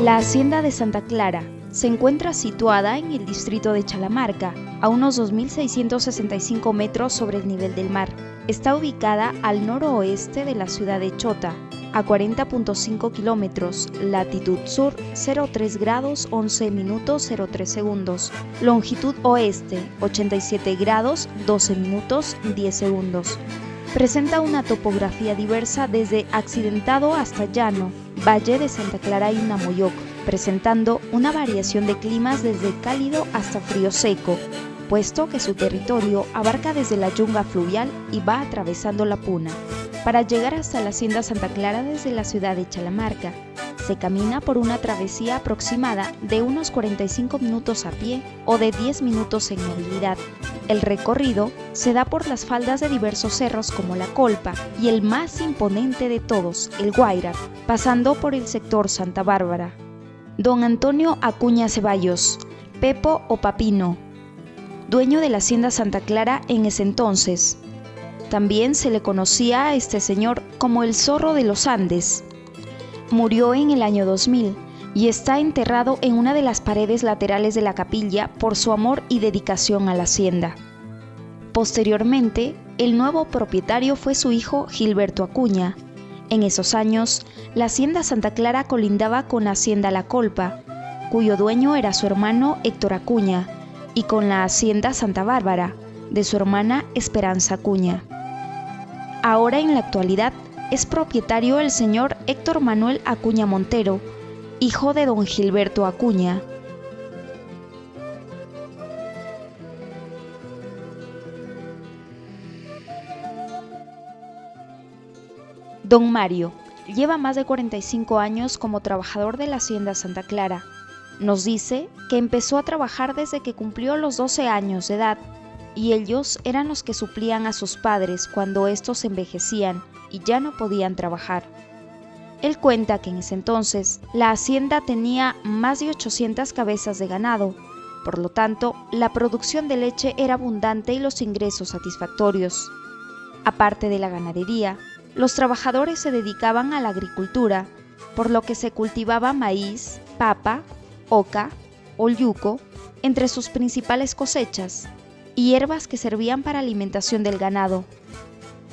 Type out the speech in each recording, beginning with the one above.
La hacienda de Santa Clara se encuentra situada en el distrito de Chalamarca, a unos 2.665 metros sobre el nivel del mar. Está ubicada al noroeste de la ciudad de Chota, a 40.5 kilómetros, latitud sur 03 grados 11 minutos 03 segundos, longitud oeste 87 grados 12 minutos 10 segundos. Presenta una topografía diversa desde accidentado hasta llano, Valle de Santa Clara y Namoyoc, presentando una variación de climas desde cálido hasta frío seco, puesto que su territorio abarca desde la yunga fluvial y va atravesando la Puna. Para llegar hasta la hacienda Santa Clara desde la ciudad de Chalamarca, se camina por una travesía aproximada de unos 45 minutos a pie o de 10 minutos en movilidad. El recorrido se da por las faldas de diversos cerros como La Colpa y el más imponente de todos, el Guayra, pasando por el sector Santa Bárbara. Don Antonio Acuña Ceballos, Pepo o Papino, dueño de la hacienda Santa Clara en ese entonces. También se le conocía a este señor como el Zorro de los Andes. Murió en el año 2000 y está enterrado en una de las paredes laterales de la capilla por su amor y dedicación a la hacienda. Posteriormente, el nuevo propietario fue su hijo Gilberto Acuña. En esos años, la hacienda Santa Clara colindaba con la hacienda La Colpa, cuyo dueño era su hermano Héctor Acuña, y con la hacienda Santa Bárbara, de su hermana Esperanza Acuña. Ahora, en la actualidad, es propietario el señor Héctor Manuel Acuña Montero, hijo de don Gilberto Acuña. Don Mario lleva más de 45 años como trabajador de la hacienda Santa Clara. Nos dice que empezó a trabajar desde que cumplió los 12 años de edad, y ellos eran los que suplían a sus padres cuando estos envejecían y ya no podían trabajar. Él cuenta que en ese entonces la hacienda tenía más de 800 cabezas de ganado, por lo tanto la producción de leche era abundante y los ingresos satisfactorios. Aparte de la ganadería, los trabajadores se dedicaban a la agricultura, por lo que se cultivaba maíz, papa, oca, olluco, entre sus principales cosechas, y hierbas que servían para alimentación del ganado.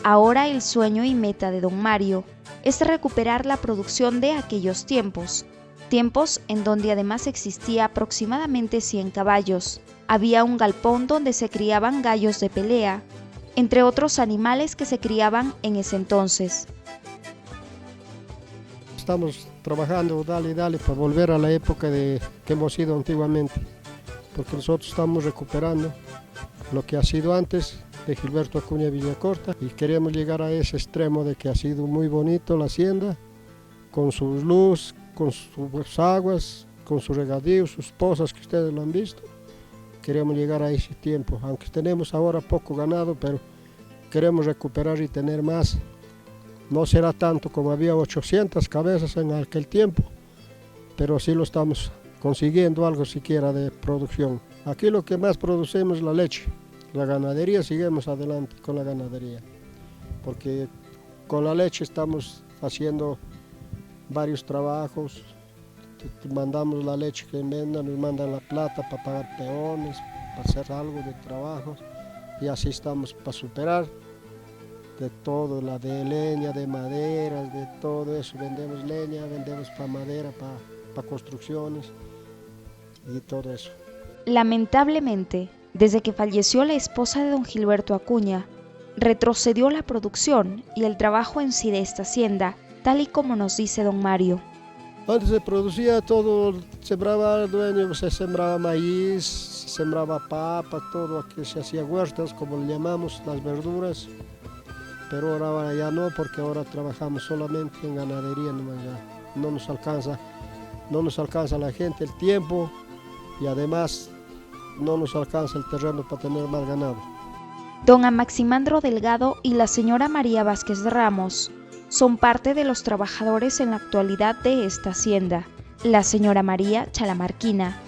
Ahora el sueño y meta de don Mario es recuperar la producción de aquellos tiempos en donde además existía aproximadamente 100 caballos. Había un galpón donde se criaban gallos de pelea, entre otros animales que se criaban en ese entonces. Estamos trabajando, dale, para volver a la época que hemos sido antiguamente, porque nosotros estamos recuperando lo que ha sido antes de Gilberto Acuña Villacorta y queremos llegar a ese extremo de que ha sido muy bonito la hacienda, con su luz, con sus aguas, con sus regadíos, sus pozas que ustedes lo han visto. Queremos llegar a ese tiempo, aunque tenemos ahora poco ganado, pero queremos recuperar y tener más. No será tanto como había 800 cabezas en aquel tiempo, pero sí lo estamos consiguiendo algo siquiera de producción. Aquí lo que más producimos es la leche. La ganadería, seguimos adelante con la ganadería, porque con la leche estamos haciendo varios trabajos. Mandamos la leche que vendan, nos mandan la plata para pagar peones, para hacer algo de trabajo, y así estamos para superar de todo, la de leña, de maderas, de todo eso. Vendemos leña, vendemos para madera, para construcciones y todo eso. Lamentablemente, desde que falleció la esposa de don Gilberto Acuña, retrocedió la producción y el trabajo en sí de esta hacienda, tal y como nos dice don Mario. Antes se producía todo, sembraba el dueño, se sembraba maíz, se sembraba papa, todo aquí se hacía huertas, como le llamamos, las verduras. Pero ahora ya no, porque ahora trabajamos solamente en ganadería, no nos alcanza la gente, el tiempo, y además no nos alcanza el terreno para tener más ganado. Don Amaximandro Delgado y la señora María Vázquez Ramos son parte de los trabajadores en la actualidad de esta hacienda. La señora María Chalamarquina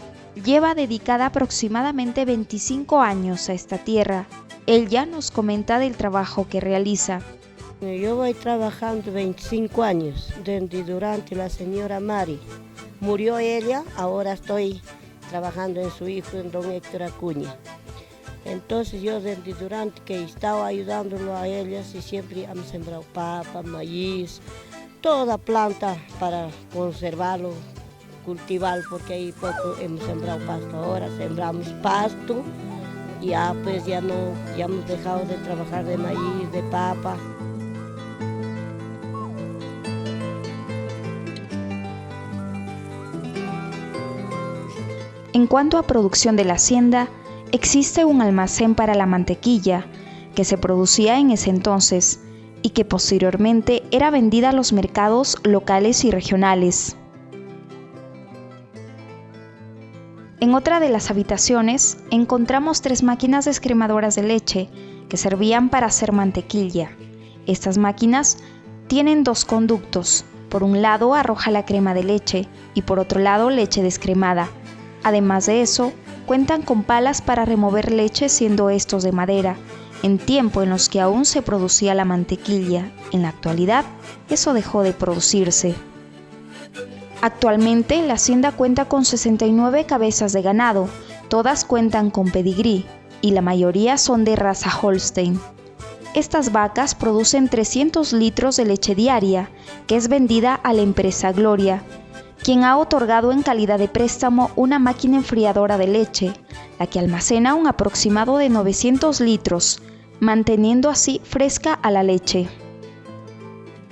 lleva dedicada aproximadamente 25 años a esta tierra. Ella nos comenta del trabajo que realiza. Yo voy trabajando 25 años durante la señora Mari. murió ella, ahora estoy trabajando en su hijo, en don Héctor Acuña. Entonces yo durante que estaba ayudándolo a ellas y siempre hemos sembrado papa, maíz, toda planta para conservarlo, cultivarlo, porque ahí poco hemos sembrado pasto. Ahora sembramos pasto y ya pues ya hemos dejado de trabajar de maíz, de papa. En cuanto a producción de la hacienda, existe un almacén para la mantequilla que se producía en ese entonces y que posteriormente era vendida a los mercados locales y regionales. En otra de las habitaciones encontramos 3 máquinas descremadoras de leche que servían para hacer mantequilla. Estas máquinas tienen 2 conductos. Por un lado arroja la crema de leche y por otro lado leche descremada. Además de eso, cuentan con palas para remover leche, siendo estos de madera, en tiempo en los que aún se producía la mantequilla. En la actualidad, eso dejó de producirse. Actualmente, la hacienda cuenta con 69 cabezas de ganado, todas cuentan con pedigrí, y la mayoría son de raza Holstein. Estas vacas producen 300 litros de leche diaria, que es vendida a la empresa Gloria, quien ha otorgado en calidad de préstamo una máquina enfriadora de leche, la que almacena un aproximado de 900 litros, manteniendo así fresca a la leche.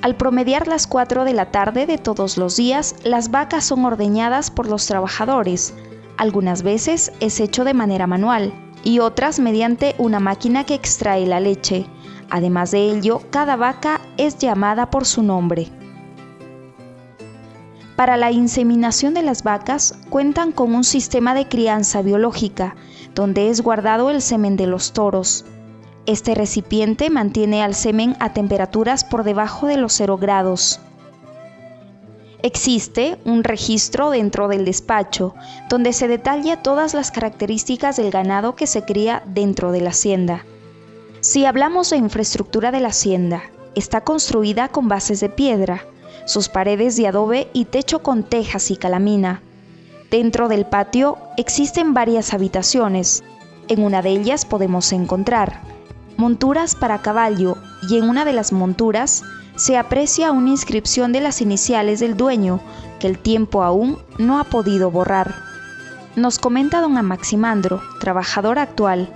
Al promediar las 4 de la tarde de todos los días, las vacas son ordeñadas por los trabajadores. Algunas veces es hecho de manera manual y otras mediante una máquina que extrae la leche. Además de ello, cada vaca es llamada por su nombre. Para la inseminación de las vacas, cuentan con un sistema de crianza biológica, donde es guardado el semen de los toros. Este recipiente mantiene al semen a temperaturas por debajo de los 0 grados. Existe un registro dentro del despacho, donde se detalla todas las características del ganado que se cría dentro de la hacienda. Si hablamos de infraestructura de la hacienda, está construida con bases de piedra, sus paredes de adobe y techo con tejas y calamina. Dentro del patio existen varias habitaciones. En una de ellas podemos encontrar monturas para caballo y en una de las monturas se aprecia una inscripción de las iniciales del dueño que el tiempo aún no ha podido borrar. Nos comenta don Amaximandro, trabajador actual,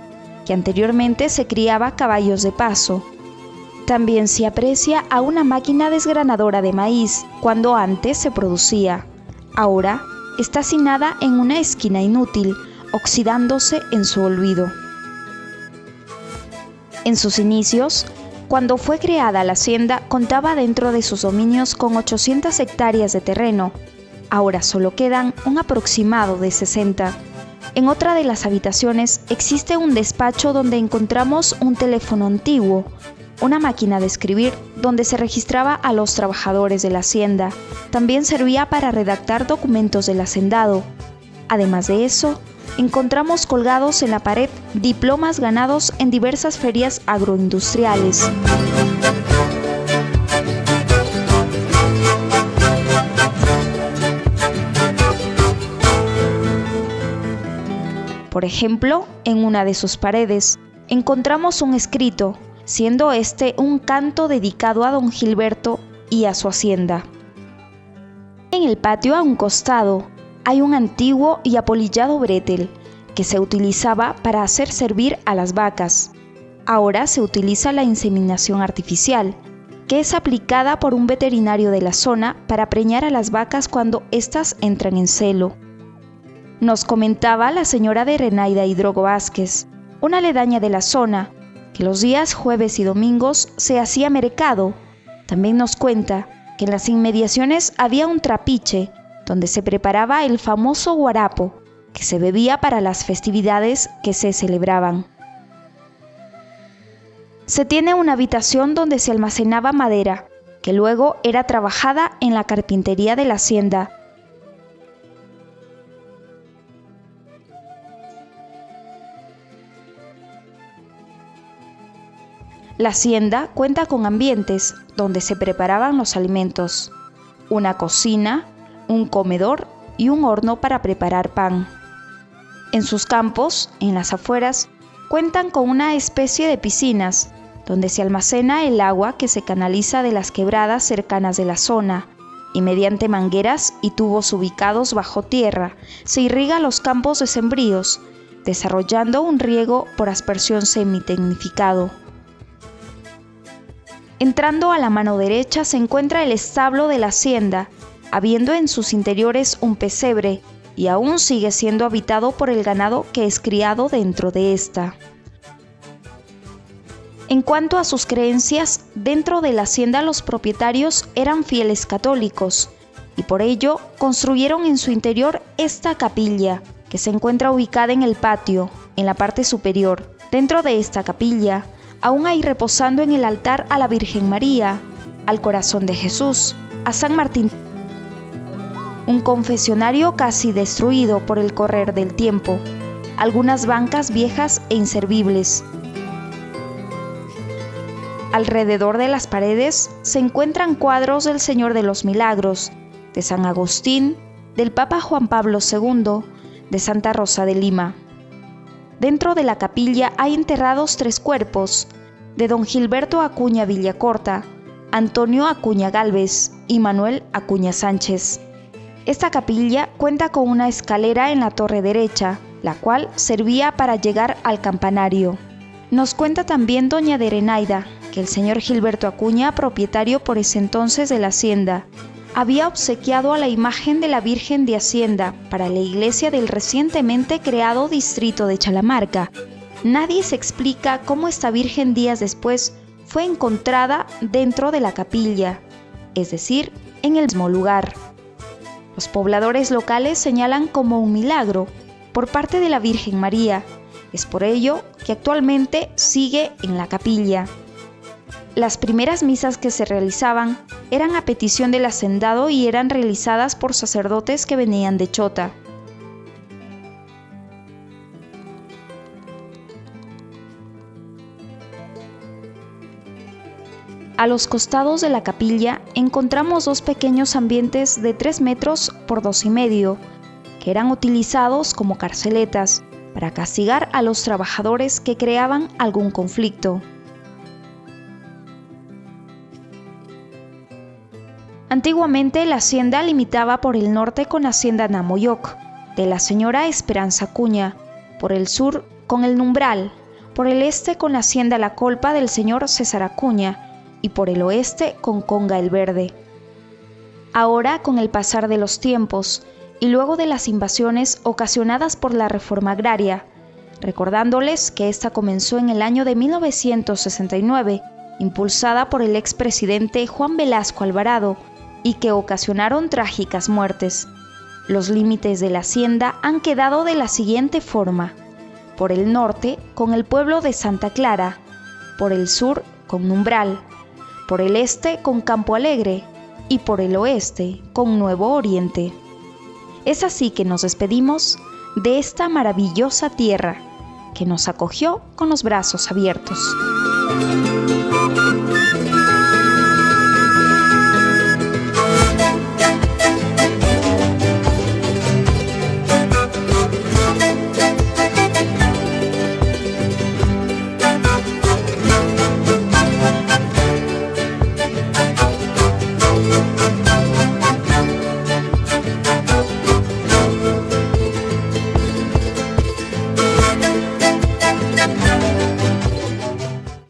que anteriormente se criaba caballos de paso. También se aprecia a una máquina desgranadora de maíz, cuando antes se producía. Ahora está hacinada en una esquina inútil, oxidándose en su olvido. En sus inicios, cuando fue creada la hacienda, contaba dentro de sus dominios con 800 hectáreas de terreno. Ahora solo quedan un aproximado de 60. En otra de las habitaciones existe un despacho donde encontramos un teléfono antiguo, una máquina de escribir donde se registraba a los trabajadores de la hacienda. También servía para redactar documentos del hacendado. Además de eso, encontramos colgados en la pared diplomas ganados en diversas ferias agroindustriales. Por ejemplo, en una de sus paredes encontramos un escrito, siendo este un canto dedicado a don Gilberto y a su hacienda. En el patio a un costado hay un antiguo y apolillado bretel que se utilizaba para hacer servir a las vacas. Ahora se utiliza la inseminación artificial, que es aplicada por un veterinario de la zona para preñar a las vacas cuando éstas entran en celo. Nos comentaba la señora de Renaida Hidrogo Vázquez, una aledaña de la zona, que los días jueves y domingos se hacía mercado. También nos cuenta que en las inmediaciones había un trapiche donde se preparaba el famoso guarapo, que se bebía para las festividades que se celebraban. Se tiene una habitación donde se almacenaba madera, que luego era trabajada en la carpintería de la hacienda. La hacienda cuenta con ambientes donde se preparaban los alimentos, una cocina, un comedor y un horno para preparar pan. En sus campos, en las afueras, cuentan con una especie de piscinas, donde se almacena el agua que se canaliza de las quebradas cercanas de la zona, y mediante mangueras y tubos ubicados bajo tierra, se irriga los campos de sembríos, desarrollando un riego por aspersión semitecnificado. Entrando a la mano derecha se encuentra el establo de la hacienda, habiendo en sus interiores un pesebre, y aún sigue siendo habitado por el ganado que es criado dentro de esta. En cuanto a sus creencias, dentro de la hacienda los propietarios eran fieles católicos, y por ello construyeron en su interior esta capilla, que se encuentra ubicada en el patio, en la parte superior. Dentro de esta capilla, aún hay reposando en el altar a la Virgen María, al Corazón de Jesús, a San Martín, un confesionario casi destruido por el correr del tiempo, algunas bancas viejas e inservibles. Alrededor de las paredes se encuentran cuadros del Señor de los Milagros, de San Agustín, del Papa Juan Pablo II, de Santa Rosa de Lima. Dentro de la capilla hay enterrados 3 cuerpos, de don Gilberto Acuña Villacorta, Antonio Acuña Gálvez y Manuel Acuña Sánchez. Esta capilla cuenta con una escalera en la torre derecha, la cual servía para llegar al campanario. Nos cuenta también doña Derenaida que el señor Gilberto Acuña, propietario por ese entonces de la hacienda, había obsequiado a la imagen de la Virgen de Hacienda para la iglesia del recientemente creado distrito de Chalamarca. Nadie se explica cómo esta Virgen días después fue encontrada dentro de la capilla, es decir, en el mismo lugar. Los pobladores locales señalan como un milagro por parte de la Virgen María. Es por ello que actualmente sigue en la capilla. Las primeras misas que se realizaban eran a petición del hacendado y eran realizadas por sacerdotes que venían de Chota. A los costados de la capilla encontramos 2 pequeños ambientes de 3 metros por 2,5, que eran utilizados como carceletas para castigar a los trabajadores que creaban algún conflicto. Antiguamente la hacienda limitaba por el norte con la hacienda Namoyoc, de la señora Esperanza Acuña, por el sur con el Numbral, por el este con la hacienda La Colpa del señor César Acuña y por el oeste con Conga el Verde. Ahora, con el pasar de los tiempos y luego de las invasiones ocasionadas por la reforma agraria, recordándoles que esta comenzó en el año de 1969, impulsada por el expresidente Juan Velasco Alvarado, y que ocasionaron trágicas muertes. Los límites de la hacienda han quedado de la siguiente forma: por el norte con el pueblo de Santa Clara, por el sur con Numbral, por el este con Campo Alegre y por el oeste con Nuevo Oriente. Es así que nos despedimos de esta maravillosa tierra que nos acogió con los brazos abiertos.